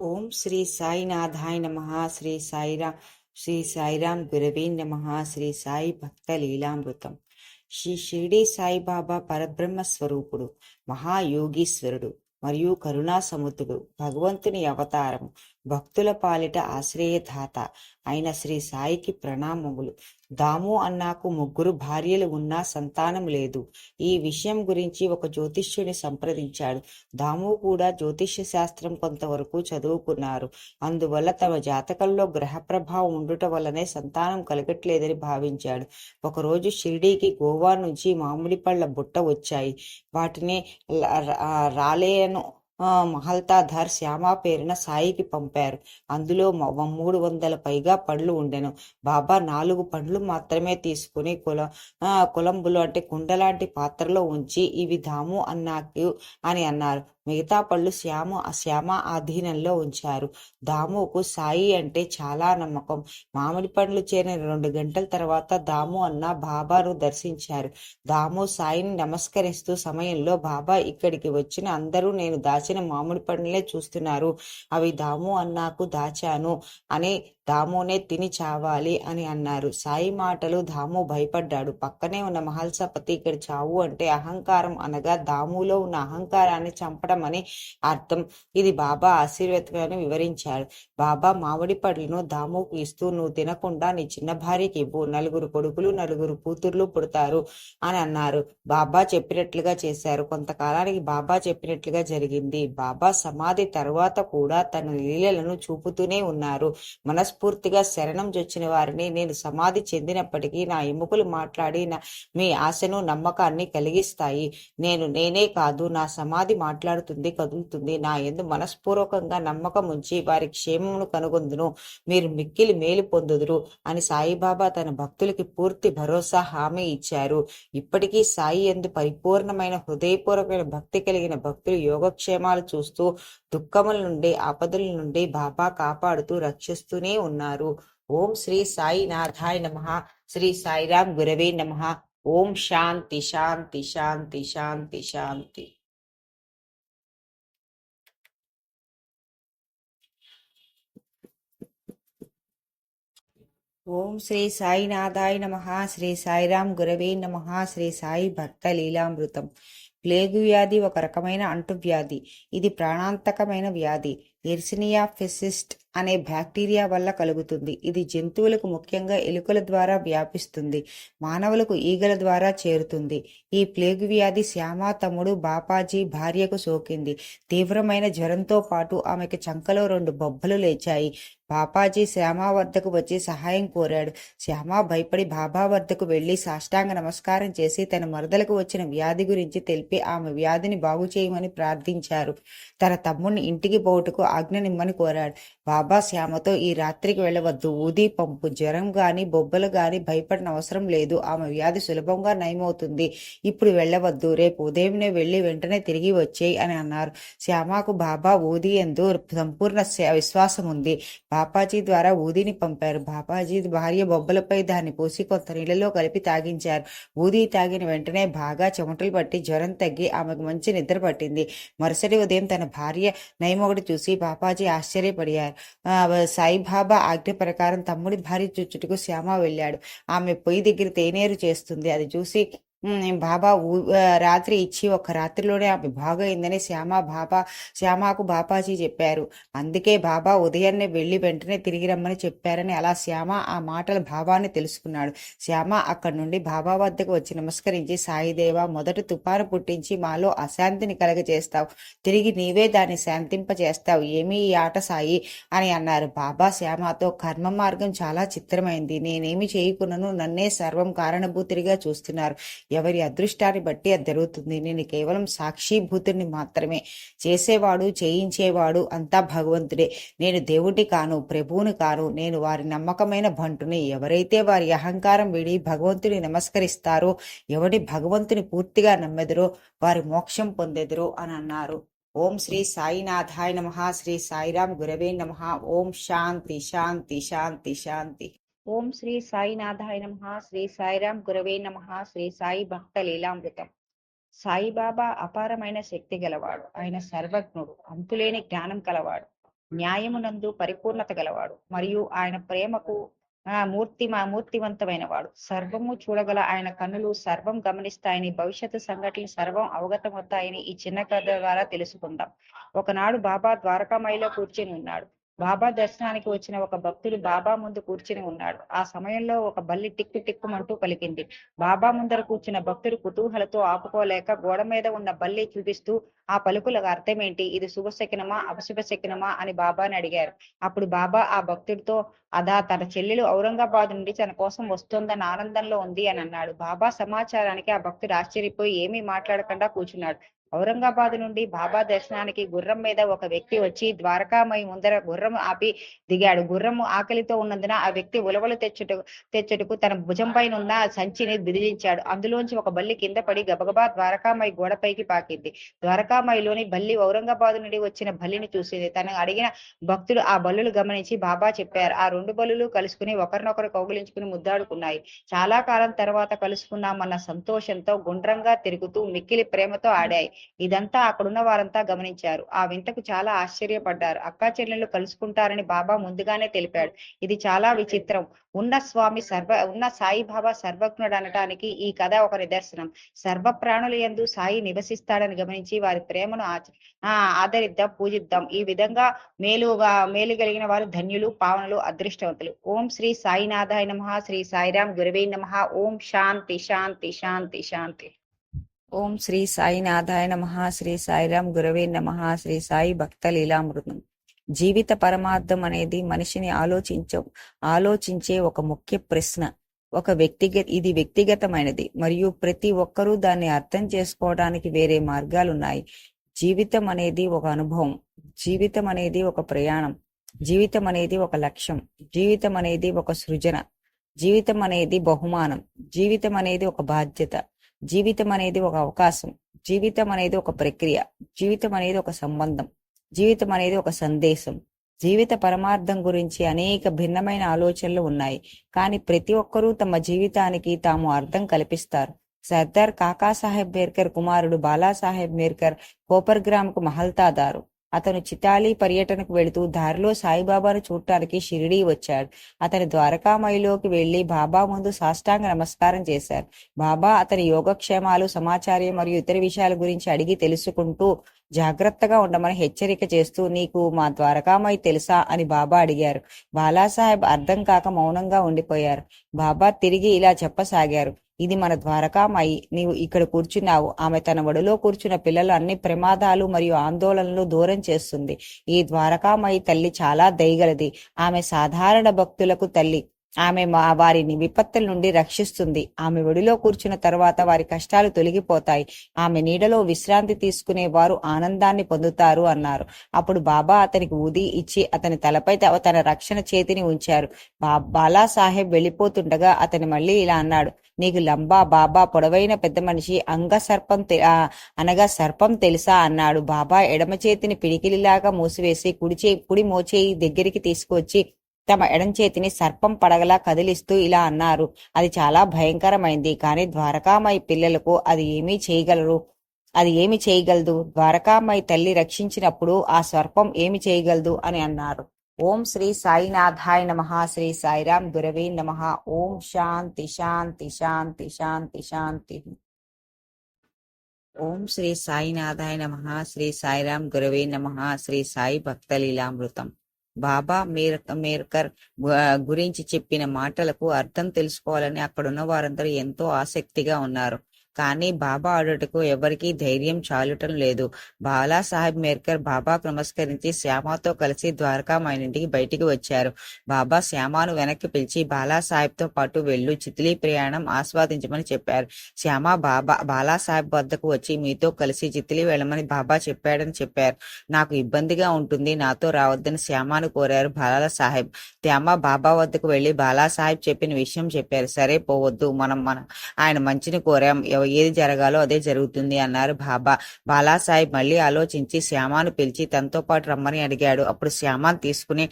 ఓం శ్రీ సాయినాథాయ నమః. శ్రీ సాయిరాం గురవే నమః. శ్రీ సాయి భక్త లీలామృతం. శ్రీ షిరిడి సాయిబాబా పరబ్రహ్మ స్వరూపుడు, మహాయోగీశ్వరుడు మరియు కరుణా సముద్రుడు, భగవంతుని అవతారం, భక్తుల పాలిట ఆశ్రయదాత అయిన శ్రీ సాయికి ప్రణామములు. దాము అన్నాకు 3 భార్యలు ఉన్నా సంతానం లేదు. ఈ విషయం గురించి ఒక జ్యోతిష్యుని సంప్రదించాడు. దాము కూడా జ్యోతిష్య శాస్త్రం కొంతవరకు చదువుకున్నారు. అందువల్ల తమ జాతకంలో గ్రహ ప్రభావం ఉండుట వల్లనే సంతానం కలగట్లేదని భావించాడు. ఒకరోజు షిరిడీకి గోవా నుంచి మామిడి పళ్ళ బుట్ట వచ్చాయి. వాటిని రాలేను మహల్తాధార్ శ్యామ పేరున సాయికి పంపారు. అందులో 300 పైగా పండ్లు ఉండెను. బాబా 4 పండ్లు మాత్రమే తీసుకుని కులంబులు అంటే కుండలాంటి పాత్రలో ఉంచి ఇవి దాము అన్నాకు అని అన్నారు. మిగతా పళ్ళు శ్యామ ఆధీనంలో ఉంచారు. దాముకు సాయి అంటే చాలా నమ్మకం. మామిడి పండ్లు చేరిన 2 గంటల తర్వాత దాము అన్న బాబాను దర్శించారు. దాము సాయిని నమస్కరిస్తూ సమయంలో, బాబా, ఇక్కడికి వచ్చిన అందరూ నేను దాచిన మామిడి పండ్లే చూస్తున్నారు. అవి దాము అన్నాకు దాచాను అని, దామునే తిని చావాలి అని అన్నారు. సాయి మాటలు దాము భయపడ్డాడు. పక్కనే ఉన్న మహల్సపతి, ఇక్కడ చావు అంటే అహంకారం అనగా దాములో ఉన్న అహంకారాన్ని చంపడం అని అర్థం. ఇది బాబా ఆశీర్వాదాన్ని వివరించాడు. బాబా మామిడి పళ్ళను దాముకు ఇస్తూ, నువ్వు తినకుండా నీ చిన్న భార్యకి ఇవ్వు, 4 కొడుకులు 4 కూతుర్లు పుడతారు అని అన్నారు. బాబా చెప్పినట్లుగా చేశారు. కొంతకాలానికి బాబా చెప్పినట్లుగా జరిగింది. బాబా సమాధి తర్వాత కూడా తన లీలలను చూపుతూనే ఉన్నారు. మనస్ఫూర్తిగా శరణం జొచ్చిన వారిని, నేను సమాధి చెందినప్పటికీ నా ఎముకలు మాట్లాడి మీ ఆశను నమ్మకాన్ని కలిగిస్తాయి. నేనే కాదు, నా సమాధి మాట్లాడుతుంది, కదులుతుంది. నా యందు మనస్పూర్వకంగా నమ్మకం ఉంచి వారి క్షేమమును కనుగొందును, మీరు మిక్కిలి మేలు పొందుదురు అని సాయిబాబా తన భక్తులకి పూర్తి భరోసా హామీ ఇచ్చారు. ఇప్పటికీ సాయి యందు పరిపూర్ణమైన హృదయపూర్వకమైన భక్తి కలిగిన భక్తులు యోగక్షేమాలు చూస్తూ, దుఃఖముల నుండి, ఆపదల నుండి బాబా కాపాడుతూ రక్షిస్తూనే ఉన్నారు. ఓం శ్రీ సాయినాథాయ నమః. శ్రీ సాయిరాం గురవే నమః. ఓం శాంతి శాంతి శాంతి శాంతి శాంతి. ఓం శ్రీ సాయినాథాయ నమః. శ్రీ సాయిరాం గురవే నమః. శ్రీ సాయి భక్త లీలామృతం. ప్లేగు వ్యాధి ఒక రకమైన అంటువ్యాధి. ఇది ప్రాణాంతకమైన వ్యాధి. ఎర్సినియా ఫెసిస్ట్ అనే బ్యాక్టీరియా వల్ల కలుగుతుంది. ఇది జంతువులకు, ముఖ్యంగా ఎలుకల ద్వారా వ్యాపిస్తుంది. మానవులకు ఈగల ద్వారా చేరుతుంది. ఈ ప్లేగు వ్యాధి శ్యామ తమ్ముడు బాపాజీ భార్యకు సోకింది. తీవ్రమైన జ్వరంతో పాటు ఆమెకు చంకలో 2 బొబ్బలు లేచాయి. బాపాజీ శ్యామ వద్దకు వచ్చి సహాయం కోరాడు. శ్యామ భయపడి బాబా వద్దకు వెళ్లి సాష్టాంగ నమస్కారం చేసి తన మరదలకు వచ్చిన వ్యాధి గురించి తెలిపి ఆమె వ్యాధిని బాగు చేయమని ప్రార్థించారు. తన తమ్ముడిని ఇంటికి పోవుటకు ఆజ్ఞనిమ్మని కోరాడు. బాబా శ్యామతో, ఈ రాత్రికి వెళ్ళవద్దు, ఊది పంపు, జ్వరం గాని బొబ్బలు గాని భయపడిన అవసరం లేదు, ఆమె వ్యాధి సులభంగా నయమవుతుంది, ఇప్పుడు వెళ్ళవద్దు, రేపు ఉదయంనే వెళ్లి వెంటనే తిరిగి వచ్చేయి అని అన్నారు. శ్యామకు బాబా ఊది యందు సంపూర్ణ విశ్వాసం ఉంది. బాపాజీ ద్వారా ఊదిని పంపారు. బాపాజీ భార్య బొబ్బలపై దాన్ని పోసి కొంత నీళ్ళలో కలిపి తాగించారు. ఊది తాగిన వెంటనే బాగా చెమటలు పట్టి జ్వరం తగ్గి ఆమెకు మంచి నిద్ర పట్టింది. మరుసటి ఉదయం తన భార్య నయమొకటి చూసి బాపాజీ ఆశ్చర్యపడియారు. సాయిబాబా ఆజ్ఞ ప్రకారం తమ్ముడి భార్య చుచ్చుటకు శ్యామ వెళ్ళాడు. ఆమె పొయ్యి దగ్గర తేనేరు చేస్తుంది. అది చూసి బాబా రాత్రి ఇచ్చి 1 రాత్రిలోనే ఆమె బాగైందని శ్యామకు బాపాజీ చెప్పారు. అందుకే బాబా ఉదయాన్నే వెళ్లి వెంటనే తిరిగి రమ్మని చెప్పారని. అలా శ్యామ ఆ మాటల భావాన్ని తెలుసుకున్నాడు. శ్యామ అక్కడి నుండి బాబా వద్దకు వచ్చి నమస్కరించి, సాయిదేవా, మొదట తుఫాను పుట్టించి మాలో అశాంతిని కలగజేస్తావు, తిరిగి నీవే దాన్ని శాంతింపచేస్తావు, ఏమీ ఈ ఆట సాయి అని అన్నారు. బాబా శ్యామతో, కర్మ మార్గం చాలా చిత్రమైంది, నేనేమి చేయకున్నను నన్నే సర్వం కారణభూతుడిగా చూస్తున్నారు, ఎవరి అదృష్టాన్ని బట్టి అది జరుగుతుంది, నేను కేవలం సాక్షిభూతుడిని మాత్రమే, చేసేవాడు చేయించేవాడు అంతా భగవంతుడే, నేను దేవుడి కాను, ప్రభువుని కాను, నేను వారి నమ్మకమైన బంటుని, ఎవరైతే వారి అహంకారం వీడి భగవంతుని నమస్కరిస్తారో, ఎవడి భగవంతుని పూర్తిగా నమ్మెదరో వారి మోక్షం పొందెదరు అని అన్నారు. ఓం శ్రీ సాయినాథాయ నమః. శ్రీ సాయిరాం గురవే నమః. ఓం శాంతి శాంతి శాంతి శాంతి. ఓం శ్రీ సాయినాథాయ నమః. శ్రీ సాయిరాం గురవే నమః. శ్రీ సాయి భక్త లీలామృతం. సాయిబాబా అపారమైన శక్తి గలవాడు. ఆయన సర్వజ్ఞుడు, అంతులేని జ్ఞానం కలవాడు. న్యాయమునందు పరిపూర్ణత గలవాడు మరియు ఆయన ప్రేమకు మూర్తివంతమైన వాడు. సర్వము చూడగల ఆయన కన్నులు సర్వం గమనిస్తాయని, భవిష్యత్తు సంఘటనలు సర్వం అవగతమవుతాయని ఈ చిన్న కథ ద్వారా తెలుసుకుందాం. ఒకనాడు బాబా ద్వారకామాయిలో కూర్చుని ఉన్నాడు. బాబా దర్శనానికి వచ్చిన ఒక భక్తుడు బాబా ముందు కూర్చుని ఉన్నాడు. ఆ సమయంలో ఒక బల్లి టిక్కు టిక్కుమంటూ పలికింది. బాబా ముందర కూర్చున్న భక్తుడు కుతూహలతో ఆపుకోలేక గోడ మీద ఉన్న బల్లి చూపిస్తూ, ఆ పలుకులకు అర్థమేంటి? ఇది శుభశకునమా అపశుభ శకునమా అని బాబాని అడిగారు. అప్పుడు బాబా ఆ భక్తుడితో, అదా తన చెల్లెలు ఔరంగాబాద్ నుండి తన కోసం వస్తోందన్న ఆనందంలో ఉంది అని అన్నాడు. బాబా సమాచారానికి ఆ భక్తుడు ఆశ్చర్యపోయి ఏమీ మాట్లాడకుండా కూర్చున్నాడు. ఔరంగాబాద్ నుండి బాబా దర్శనానికి గుర్రం మీద ఒక వ్యక్తి వచ్చి ద్వారకామయి ముందర గుర్రం ఆపి దిగాడు. గుర్రము ఆకలితో ఉన్నందున ఆ వ్యక్తి ఉలవలు తెచ్చుటకు తన భుజం పైన ఉన్న సంచిని బిదిలించాడు. అందులోంచి ఒక బల్లి కింద పడి గబగబా ద్వారకామయి గోడపైకి పాకింది. ద్వారకామయిలోని బల్లి ఔరంగాబాద్ నుండి వచ్చిన బల్లిని చూసింది. తను అడిగిన భక్తుడు ఆ బల్లులు గమనించి బాబా చెప్పారు. ఆ రెండు బల్లులు కలుసుకుని ఒకరినొకరు కౌగిలించుకుని ముద్దాడుకున్నాయి. చాలా కాలం తర్వాత కలుసుకున్నామన్న సంతోషంతో గుండ్రంగా తిరుగుతూ మిక్కిలి ప్రేమతో ఆడాయి. ఇదంతా అక్కడున్న వారంతా గమనించారు. ఆ వింతకు చాలా ఆశ్చర్యపడ్డారు. అక్కా చెల్లెళ్ళు కలుసుకుంటారని బాబా ముందుగానే తెలిపాడు. ఇది చాలా విచిత్రం. ఉన్న సాయిబాబా సర్వజ్ఞుడు అనటానికి ఈ కథ ఒక నిదర్శనం. సర్వ ప్రాణుల యందు సాయి నివసిస్తాడని గమనించి వారి ప్రేమను ఆదరిద్దాం, పూజిద్దాం. ఈ విధంగా మేలు కలిగిన వారు ధన్యులు, పావనులు, అదృష్టవంతులు. ఓం శ్రీ సాయినాథాయ నమః. శ్రీ సాయిరాం గురవే నమః. ఓం శాంతి శాంతి శాంతి శాంతి. ఓం శ్రీ సాయినాథాయ నమః. శ్రీ సాయిరాం గురవే నమః. శ్రీ సాయి భక్త లీలామృతం. జీవిత పరమార్థం అనేది మనిషిని ఆలోచించే ఒక ముఖ్య ప్రశ్న. ఇది వ్యక్తిగతమైనది మరియు ప్రతి ఒక్కరూ దాన్ని అర్థం చేసుకోవడానికి వేరే మార్గాలున్నాయి. జీవితం అనేది ఒక అనుభవం, జీవితం అనేది ఒక ప్రయాణం, జీవితం అనేది ఒక లక్ష్యం, జీవితం అనేది ఒక సృజన, జీవితం అనేది బహుమానం, జీవితం అనేది ఒక బాధ్యత, జీవితం అనేది ఒక అవకాశం, జీవితం అనేది ఒక ప్రక్రియ, జీవితం అనేది ఒక సంబంధం, జీవితం అనేది ఒక సందేశం. జీవిత పరమార్థం గురించి అనేక భిన్నమైన ఆలోచనలు ఉన్నాయి, కానీ ప్రతి ఒక్కరూ తమ జీవితానికి తాము అర్థం కల్పిస్తారు. సర్దార్ కాకాసాహెబ్ మేర్కర్ కుమారుడు బాలాసాహెబ్ మేర్కర్ కోపర్గ్రామ్కు మహల్తాదారు. అతను చితాలి పర్యటనకు వెళుతూ దారిలో సాయిబాబాను చూడటానికి షిరిడీ వచ్చాడు. అతని ద్వారకామయిలోకి వెళ్లి బాబా ముందు సాష్టాంగ నమస్కారం చేశారు. బాబా అతని యోగక్షేమాలు, సమాచారం మరియు ఇతర విషయాల గురించి అడిగి తెలుసుకుంటూ జాగ్రత్తగా ఉండమని హెచ్చరిక చేస్తూ, నీకు మా ద్వారకామయి తెలుసా అని బాబా అడిగారు. బాలాసాహెబ్ అర్థం కాక మౌనంగా ఉండిపోయారు. బాబా తిరిగి ఇలా చెప్పసాగారు, ఇది మన ద్వారకామయి. నీవు ఇక్కడ కూర్చున్నావు. ఆమె తన ఒడిలో కూర్చున్న పిల్లలు అన్ని ప్రమాదాలు మరియు ఆందోళనలు దూరం చేస్తుంది. ఈ ద్వారకామయి తల్లి చాలా దయగలది. ఆమె సాధారణ భక్తులకు తల్లి. ఆమె వారిని విపత్తుల నుండి రక్షిస్తుంది. ఆమె ఒడిలో కూర్చున్న తర్వాత వారి కష్టాలు తొలగిపోతాయి. ఆమె నీడలో విశ్రాంతి తీసుకునే వారు ఆనందాన్ని పొందుతారు అన్నారు. అప్పుడు బాబా అతనికి ఊది ఇచ్చి అతని తలపై తన రక్షణ చేతిని ఉంచారు. బాలాసాహెబ్ వెళ్ళిపోతుండగా అతని మళ్ళీ ఇలా అన్నాడు, నీకు లంబా బాబా పొడవైన పెద్ద మనిషి అనగా సర్పం తెలుసా అన్నాడు. బాబా ఎడమ చేతిని పిడికిలిలాగా మూసివేసి కుడి మోచేయి దగ్గరికి తీసుకువచ్చి తమ ఎడం చేతిని సర్పం పడగలా కదిలిస్తూ ఇలా అన్నారు, అది చాలా భయంకరమైంది, కానీ ద్వారకామయి పిల్లలకు అది ఏమి చేయగలదు? ద్వారకామయి తల్లి రక్షించినప్పుడు ఆ సర్పం ఏమి చేయగలదు అని అన్నారు. ఓం శ్రీ సాయినాథాయ నమః. శ్రీ సాయిరాం గురవే నమః. ఓం శాంతి శాంతి శాంతి శాంతి శాంతి. ఓం శ్రీ సాయినాథాయ నమః. శ్రీ సాయిరాం గురవే నమః. శ్రీ సాయి భక్త లీలామృతం. బాబా మేర్కర్ గురించి చెప్పిన మాటలకు అర్థం తెలుసుకోవాలని అక్కడున్న వారందరూ ఎంతో ఆసక్తిగా ఉన్నారు. కానీ బాబా ఆడుటకు ఎవరికీ ధైర్యం చాలుటం లేదు. బాలాసాహెబ్ మేర్కర్ బాబాకు నమస్కరించి శ్యామతో కలిసి ద్వారకామాయి నుండి బయటికి వచ్చారు. బాబా శ్యామను వెనక్కి పిలిచి బాలాసాహెబ్ తో పాటు వెళ్ళు, చిత్లీ ప్రయాణం ఆస్వాదించమని చెప్పారు. శ్యామ బాలాసాహెబ్ వద్దకు వచ్చి, మీతో కలిసి చిత్లీ వెళ్ళమని బాబా చెప్పాడని చెప్పారు. నాకు ఇబ్బందిగా ఉంటుంది, నాతో రావద్దని శ్యామను కోరారు బాలాసాహెబ్. శ్యామ బాబా వద్దకు వెళ్లి బాలాసాహెబ్ చెప్పిన విషయం చెప్పారు. సరే, పోవద్దు, మనం ఆయన మంచిని కోరాం, ఏది జరగాలో అదే జరుగుతుంది అన్నారు బాబా. బాలాసాహెబ్ మళ్ళీ ఆలోచించి శ్యామను పిలిచి తనతో పాటు రమ్మని అడిగాడు. అప్పుడు శ్యామను తీసుకుని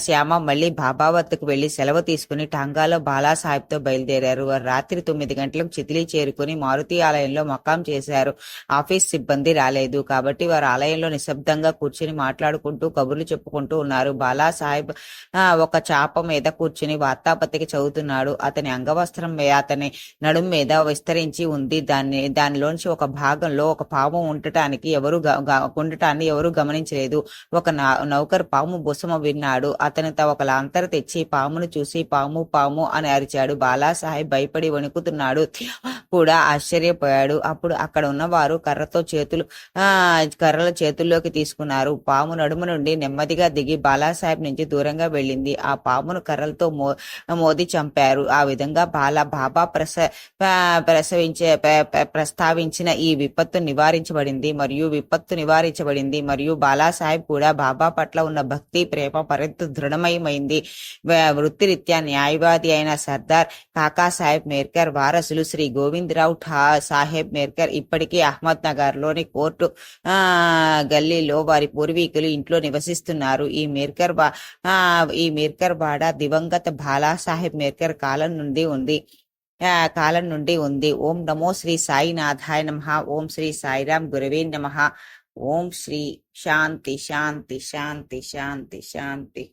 శ్యామ మళ్ళీ బాబా వద్దకు వెళ్లి సెలవు తీసుకుని టాంగాలో బాలాసాహెబ్తో బయలుదేరారు. వారు రాత్రి 9 గంటలకు చితిలి చేరుకుని మారుతి ఆలయంలో మకాం చేశారు. ఆఫీస్ సిబ్బంది రాలేదు కాబట్టి వారు ఆలయంలో నిశ్శబ్దంగా కూర్చుని మాట్లాడుకుంటూ కబుర్లు చెప్పుకుంటూ ఉన్నారు. బాలాసాహెబ్ ఒక చాప మీద కూర్చుని వార్తాపత్రిక చదువుతున్నాడు. అతని అంగవస్త్రం అతని నడుం మీద విస్తరించి ఉంది. దానిలోంచి ఒక భాగంలో ఒక పాము ఉండటాన్ని ఎవరు గమనించలేదు. ఒక నౌకర్ పాము బుసమ విన్నాడు. అతను ఒక లాంతరు తెచ్చి పామును చూసి పాము పాము అని అరిచాడు. బాలాసాహెబ్ భయపడి వణుకుతున్నాడు కూడా ఆశ్చర్యపోయాడు. అప్పుడు అక్కడ ఉన్నవారు కర్రల చేతుల్లోకి తీసుకున్నారు. పాము నడుము నుండి నెమ్మదిగా దిగి బాలాసాహెబ్ నుంచి దూరంగా వెళ్ళింది. ఆ పామును కర్రలతో మోది చంపారు. ఆ విధంగా బాబా ప్రస్తావించిన ఈ విపత్తు నివారించబడింది మరియు బాలాసాహెబ్ కూడా బాబా పట్ల ఉన్న భక్తి ప్రేమ మరింత దృఢమయమైంది. వృత్తిరీత్యా న్యాయవాది అయిన సర్దార్ కాకాసాహెబ్ మేర్కర్ వారసులు శ్రీ గోవిందరావు సాహెబ్ మేర్కర్ ఇప్పటికీ అహ్మద్ నగర్ లోని కోర్టు గల్లీలో వారి పూర్వీకులు ఇంట్లో నివసిస్తున్నారు. ఈ మేర్కర్ వాడ దివంగత బాలాసాహెబ్ మేర్కర్ కాలం నుండి ఉంది. ఓం నమో శ్రీ సాయినాథాయ నమః. ఓం శ్రీ సాయిరాం గురవే నమః. ఓం శ్రీ శాంతి శాంతి శాంతి శాంతి శాంతి.